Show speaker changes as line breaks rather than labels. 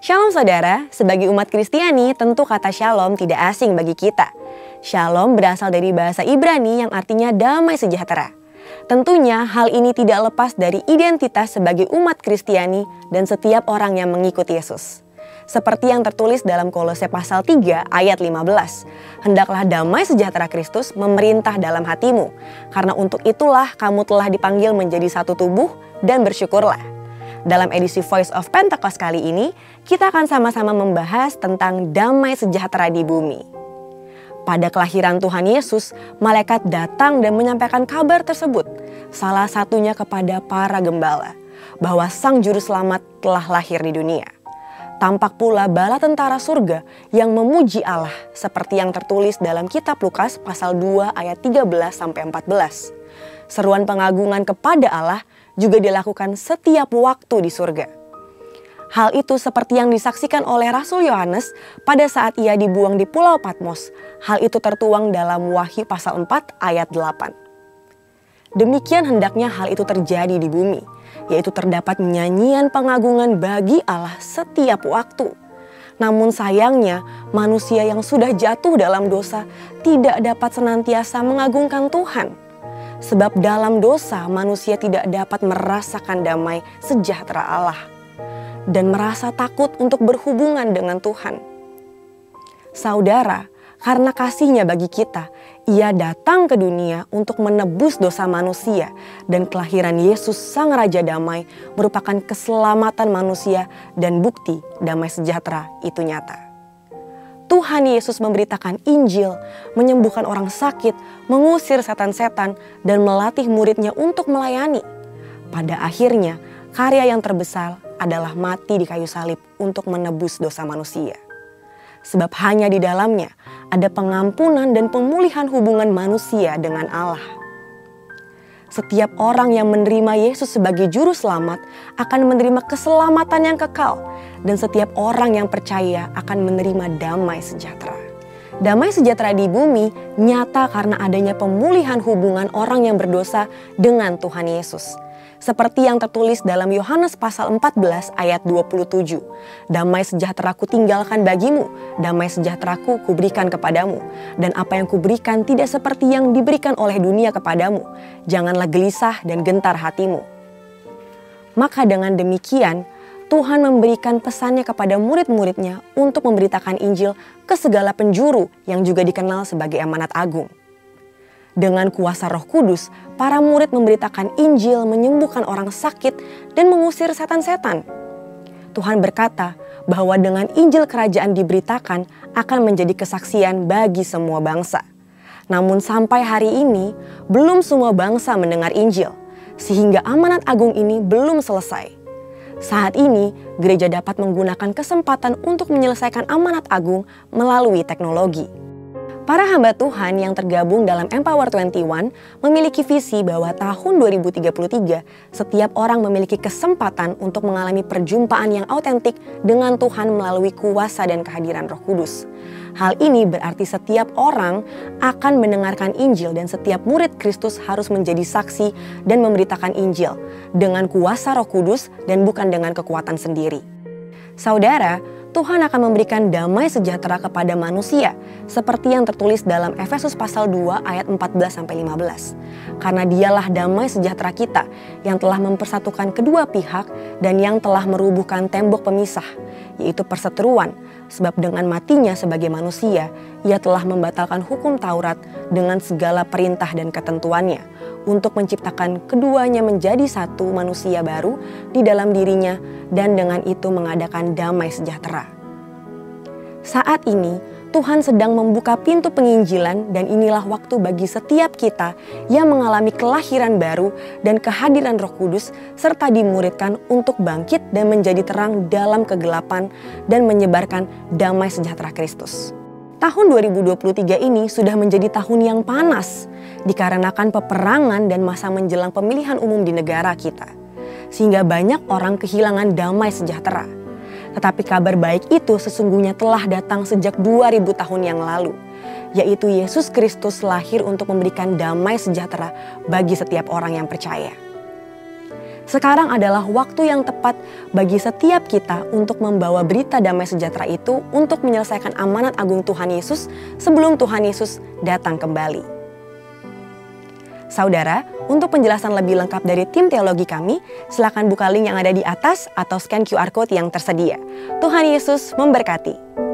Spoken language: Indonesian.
Shalom saudara, sebagai umat Kristiani tentu kata shalom tidak asing bagi kita. Shalom berasal dari bahasa Ibrani yang artinya damai sejahtera. Tentunya hal ini tidak lepas dari identitas sebagai umat Kristiani dan setiap orang yang mengikuti Yesus. Seperti yang tertulis dalam Kolose pasal 3 ayat 15. Hendaklah damai sejahtera Kristus memerintah dalam hatimu, karena untuk itulah kamu telah dipanggil menjadi satu tubuh dan bersyukurlah. Dalam edisi Voice of Pentecost kali ini, kita akan sama-sama membahas tentang damai sejahtera di bumi. Pada kelahiran Tuhan Yesus, malaikat datang dan menyampaikan kabar tersebut, salah satunya kepada para gembala, bahwa Sang Juru Selamat telah lahir di dunia. Tampak pula bala tentara surga yang memuji Allah, seperti yang tertulis dalam kitab Lukas pasal 2 ayat 13-14. Seruan pengagungan kepada Allah juga dilakukan setiap waktu di surga. Hal itu seperti yang disaksikan oleh Rasul Yohanes pada saat ia dibuang di Pulau Patmos. Hal itu tertuang dalam Wahyu pasal 4 ayat 8. Demikian hendaknya hal itu terjadi di bumi, yaitu terdapat nyanyian pengagungan bagi Allah setiap waktu. Namun sayangnya manusia yang sudah jatuh dalam dosa tidak dapat senantiasa mengagungkan Tuhan. Sebab dalam dosa manusia tidak dapat merasakan damai sejahtera Allah dan merasa takut untuk berhubungan dengan Tuhan. Saudara, karena kasih-Nya bagi kita, Ia datang ke dunia untuk menebus dosa manusia, dan kelahiran Yesus Sang Raja Damai merupakan keselamatan manusia dan bukti damai sejahtera itu nyata. Tuhan Yesus memberitakan Injil, menyembuhkan orang sakit, mengusir setan-setan, dan melatih murid-Nya untuk melayani. Pada akhirnya, karya yang terbesar adalah mati di kayu salib untuk menebus dosa manusia. Sebab hanya di dalamnya ada pengampunan dan pemulihan hubungan manusia dengan Allah. Setiap orang yang menerima Yesus sebagai juru selamat akan menerima keselamatan yang kekal, dan setiap orang yang percaya akan menerima damai sejahtera. Damai sejahtera di bumi nyata karena adanya pemulihan hubungan orang yang berdosa dengan Tuhan Yesus. Seperti yang tertulis dalam Yohanes pasal 14 ayat 27. Damai sejahteraku tinggalkan bagimu, damai sejahteraku kuberikan kepadamu. Dan apa yang kuberikan tidak seperti yang diberikan oleh dunia kepadamu. Janganlah gelisah dan gentar hatimu. Maka dengan demikian, Tuhan memberikan pesannya kepada murid-murid-Nya untuk memberitakan Injil ke segala penjuru yang juga dikenal sebagai amanat agung. Dengan kuasa Roh Kudus, para murid memberitakan Injil, menyembuhkan orang sakit, dan mengusir setan-setan. Tuhan berkata bahwa dengan Injil kerajaan diberitakan akan menjadi kesaksian bagi semua bangsa. Namun sampai hari ini, belum semua bangsa mendengar Injil, sehingga amanat agung ini belum selesai. Saat ini, gereja dapat menggunakan kesempatan untuk menyelesaikan amanat agung melalui teknologi. Para hamba Tuhan yang tergabung dalam Empower 21 memiliki visi bahwa tahun 2033 setiap orang memiliki kesempatan untuk mengalami perjumpaan yang autentik dengan Tuhan melalui kuasa dan kehadiran Roh Kudus. Hal ini berarti setiap orang akan mendengarkan Injil dan setiap murid Kristus harus menjadi saksi dan memberitakan Injil dengan kuasa Roh Kudus dan bukan dengan kekuatan sendiri. Saudara, Tuhan akan memberikan damai sejahtera kepada manusia seperti yang tertulis dalam Efesus pasal 2 ayat 14-15. Karena Dialah damai sejahtera kita yang telah mempersatukan kedua pihak dan yang telah merubuhkan tembok pemisah, yaitu perseteruan. Sebab dengan matinya sebagai manusia, Ia telah membatalkan hukum Taurat dengan segala perintah dan ketentuannya untuk menciptakan keduanya menjadi satu manusia baru di dalam dirinya dan dengan itu mengadakan damai sejahtera. Saat ini Tuhan sedang membuka pintu penginjilan dan inilah waktu bagi setiap kita yang mengalami kelahiran baru dan kehadiran Roh Kudus serta dimuridkan untuk bangkit dan menjadi terang dalam kegelapan dan menyebarkan damai sejahtera Kristus. Tahun 2023 ini sudah menjadi tahun yang panas dikarenakan peperangan dan masa menjelang pemilihan umum di negara kita. Sehingga banyak orang kehilangan damai sejahtera. Tetapi kabar baik itu sesungguhnya telah datang sejak 2000 tahun yang lalu. Yaitu Yesus Kristus lahir untuk memberikan damai sejahtera bagi setiap orang yang percaya. Sekarang adalah waktu yang tepat bagi setiap kita untuk membawa berita damai sejahtera itu untuk menyelesaikan amanat agung Tuhan Yesus sebelum Tuhan Yesus datang kembali. Saudara, untuk penjelasan lebih lengkap dari tim teologi kami, silakan buka link yang ada di atas atau scan QR Code yang tersedia. Tuhan Yesus memberkati.